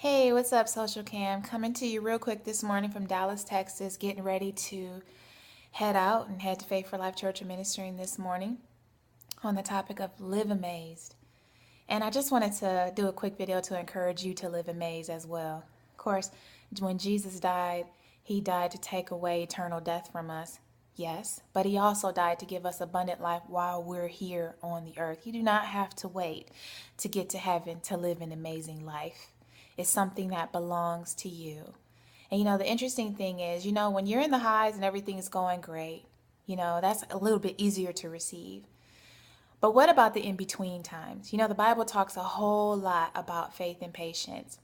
Hey, what's up, Social Cam? Coming to you real quick this morning from Dallas, Texas, getting ready to head out and head to Faith for Life Church of Ministering this morning on the topic of live amazed. And I just wanted to do a quick video to encourage you to live amazed as well. Of course, when Jesus died, he died to take away eternal death from us. Yes, but he also died to give us abundant life while we're here on the earth. You do not have to wait to get to heaven to live an amazing life. It's something that belongs to you. And the interesting thing is, when you're in the highs and everything is going great, that's a little bit easier to receive. But what about the in between times? The Bible talks a whole lot about faith and patience.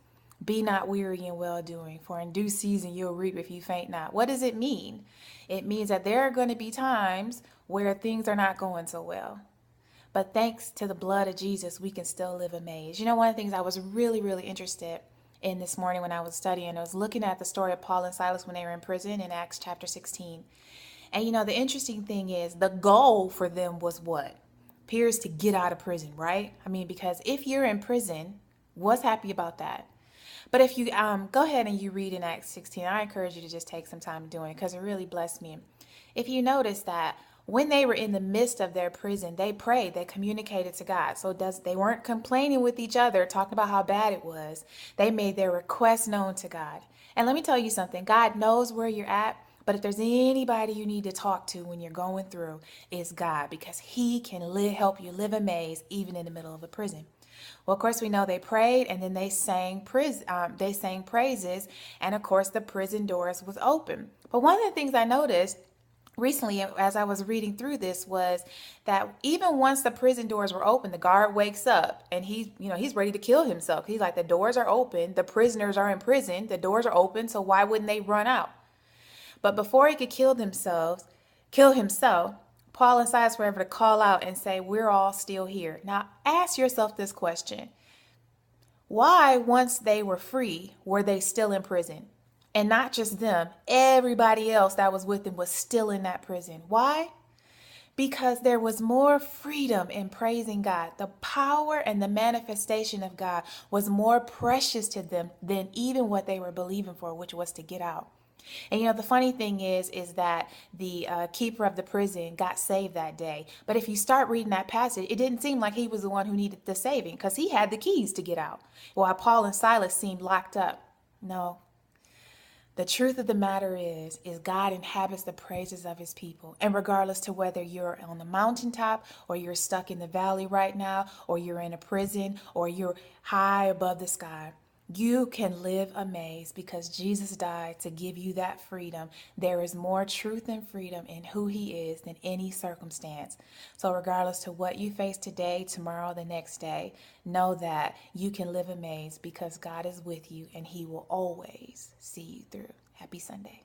Be not weary in well doing, for in due season you'll reap if you faint not. What does it mean? It means that there are going to be times where things are not going so well. But thanks to the blood of Jesus, we can still live amazed. One of the things I was really, really interested in this morning when I was studying, I was looking at the story of Paul and Silas when they were in prison in Acts chapter 16. And the interesting thing is the goal for them was what? Appears to get out of prison, right? Because if you're in prison, what's happy about that? But if you go ahead and you read in Acts 16, I encourage you to just take some time doing it because it really blessed me. If you notice that when they were in the midst of their prison, they prayed, they communicated to God. So they weren't complaining with each other, talking about how bad it was. They made their requests known to God. And let me tell you something, God knows where you're at. But if there's anybody you need to talk to when you're going through, it's God, because he can help you live amazed even in the middle of a prison. Well, of course, we know they prayed and then they sang praises, and of course, the prison doors was open. But one of the things I noticed recently as I was reading through this was that even once the prison doors were open, the guard wakes up and he's ready to kill himself. He's like, the doors are open, the prisoners are in prison, the doors are open, so why wouldn't they run out? But before he could kill himself, Paul and Silas were able to call out and say, we're all still here. Now ask yourself this question. Why, once they were free, were they still in prison? And not just them, everybody else that was with them was still in that prison. Why? Because there was more freedom in praising God. The power and the manifestation of God was more precious to them than even what they were believing for, which was to get out. And the funny thing is that the keeper of the prison got saved that day. But if you start reading that passage, it didn't seem like he was the one who needed the saving because he had the keys to get out, while Paul and Silas seemed locked up. No. The truth of the matter is God inhabits the praises of his people. And regardless to whether you're on the mountaintop or you're stuck in the valley right now, or you're in a prison or you're high above the sky, you can live amazed because Jesus died to give you that freedom. There is more truth and freedom in who he is than any circumstance. So regardless to what you face today, tomorrow, the next day, know that you can live amazed because God is with you and he will always see you through. Happy Sunday.